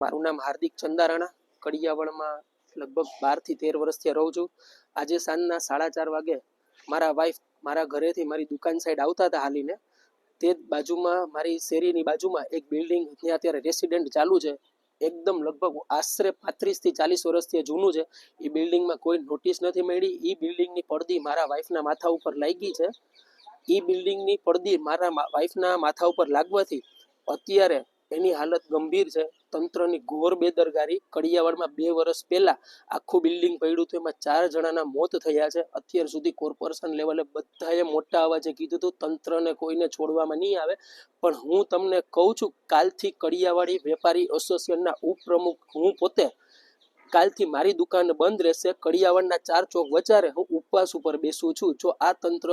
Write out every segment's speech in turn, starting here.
મારું નામ હાર્દિક ચંદારાણા, કડિયાવળમાં લગભગ 12 થી 13 વર્ષથી રહું છું। આજે સાંજના 4:30 વાગે મારા વાઈફ મારા ઘરેથી મારી દુકાન સાઈડ આવતા હતા હાલીને। તે બાજુમાં મારી શેરીની બાજુમાં એક બિલ્ડિંગ ત્યાં અત્યારે રેસિડેન્ટ ચાલુ છે, એકદમ લગભગ આશરે 35 થી 40 વર્ષથી જૂનું છે। એ બિલ્ડિંગમાં કોઈ નોટિસ નથી મળી। એ બિલ્ડિંગની પડદી મારા વાઈફના માથા ઉપર લાગી છે। એ બિલ્ડિંગની પડદી મારા વાઈફના માથા ઉપર લાગવાથી અત્યારે એની હાલત ગંભીર છે। તંત્રની ઘોર બેદરકારી। કડિયાવાડમાં 2 વર્ષ પહેલા આખું બિલ્ડિંગ પડ્યું હતું, એમાં 4 જણાના મોત થયા છે। અત્યાર સુધી કોર્પોરેશન લેવલે બધાએ મોટા અવાજે કીધું હતું તંત્રને કોઈને છોડવામાં નહીં આવે, પણ હું તમને કહું છું કાલથી કડિયાવાડી વેપારી એસોસિએશનના ઉપપ્રમુખ હું પોતે કાલથી મારી દુકાન બંધ રહેશે। કડિયાવાડના 4 ચોક વચારે હું ઉપવાસ ઉપર બેસું છું। જો આ તંત્ર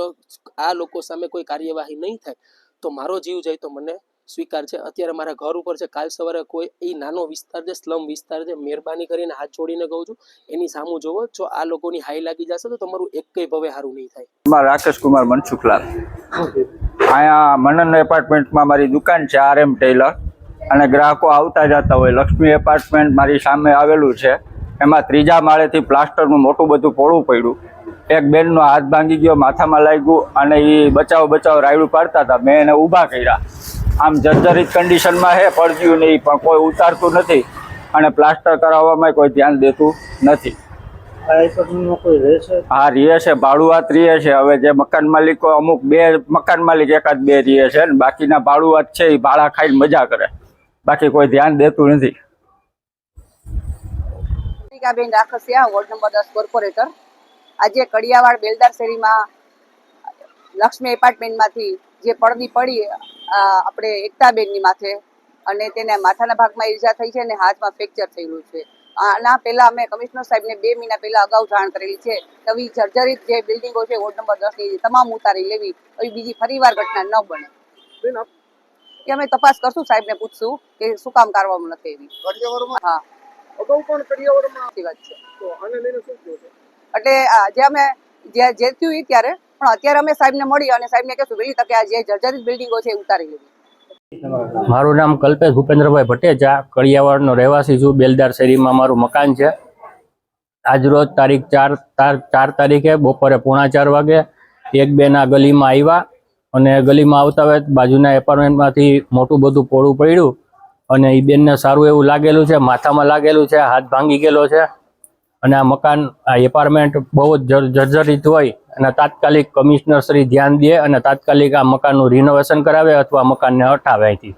આ લોકો સામે કોઈ કાર્યવાહી નહીં થાય તો મારો જીવ જાય તો મને સ્વીકાર છે। અત્યારે મારા ઘર ઉપર છે, કાલ સવારે કોઈ એ નાનો વિસ્તાર છે, સ્લમ વિસ્તાર છે, મહેરબાની કરીને હાથ જોડીને કહું છું એની સામું જોવો। જો આ લોકોની હાઈ લાગી જશે તો તમારું એકેય ભવે સારું નહીં થાય। રાકેશ કુમાર મનસુખલાલ, અહીંયા મનન એપાર્ટમેન્ટમાં મારી દુકાન છે, RM ટેલર, અને ગ્રાહકો આવતા જતા હોય। લક્ષ્મી એપાર્ટમેન્ટ મારી સામે આવેલું છે, એમાં 3જા માળેથી પ્લાસ્ટરનું મોટું બધું પોળું પડ્યું। એક બેનનો હાથ ભાંગી ગયો, માથામાં લાગ્યું, અને એ બચાવ રાયડું પાડતા હતા, મેં એને ઊભા કર્યા। આમ જર્જરિત કન્ડિશનમાં છે, પડ્યું નહીં, પણ કોઈ ઉતારતું નથી અને પ્લાસ્ટર કરાવવામાં કોઈ ધ્યાન દેતું નથી। હા, રહે છે, ભાડુઆત રહે છે। હવે જે મકાન માલિકો અમુક 2 મકાન માલિક એકાદ 2 રહે છે, ને બાકીના ભાડુઆત છે એ ભાડા ખાઈને મજા કરે, બાકી કોઈ ધ્યાન દેતું નથી। બેન રાખસિયા, વોર્ડ નંબર 10 કોર્પોરેટર। આજે કડિયાવાડ બેલદાર શેરીમાં લક્ષ્મી એપાર્ટમેન્ટમાંથી જે પડદી પડી આપણે એકતાબેનની માથે, અને તેને માથાના ભાગમાં ઈજા થઈ છે અને હાથમાં ફ્રેક્ચર થયેલું છે। આના પહેલા અમે કમિશનર સાહેબને 2 મહિના પહેલા અગાઉ જાણ કરેલી છે કે આવી જર્જરિત જે બિલ્ડિંગો છે વોર્ડ નંબર 10 ની તમામ ઉતારી લેવી, એવી બીજી ફરીવાર ઘટના ન બને કે અમે તપાસ કરશું, સાહેબને પૂછશું કે શું કામ કરવામાં નથી એવી। હા, અગાઉ પણ કડિયાવાડમાં વાત છે, તો આને લઈને શું થયું છે? એટલે જે અમે જે થયું એ ત્યારે, પણ અત્યારે અમે સાહેબને મળી અને સાહેબને કહેશું વહેલી તકે આ જે જર્જરિત બિલ્ડિંગો છે એ ઉતારી લેવી। મારું નામ કલ્પેશ ભૂપેન્દ્રભાઈ ભટ્ટેજા, કડિયાવાડનો રહેવાસી છું। બેલદાર શેરીમાં મારું મકાન છે। આજરોજ તારીખ 4 તારીખે બપોરે 3:45 વાગે એક બેન આ ગલીમાં આવ્યા, અને ગલીમાં આવતા હોય બાજુના એપાર્ટમેન્ટમાંથી મોટું બધું પોળું પડ્યું, અને એ બેનને સારું એવું લાગેલું છે, માથામાં લાગેલું છે, હાથ ભાંગી ગયેલો છે, અને આ મકાન આ એપાર્ટમેન્ટ બહુ જ જર્જરિત હોય અને તાત્કાલિક કમિશનર શ્રી ધ્યાન દે અને તાત્કાલિક આ મકાનનું રિનોવેશન કરાવે અથવા મકાનને હટાવે અહીંથી।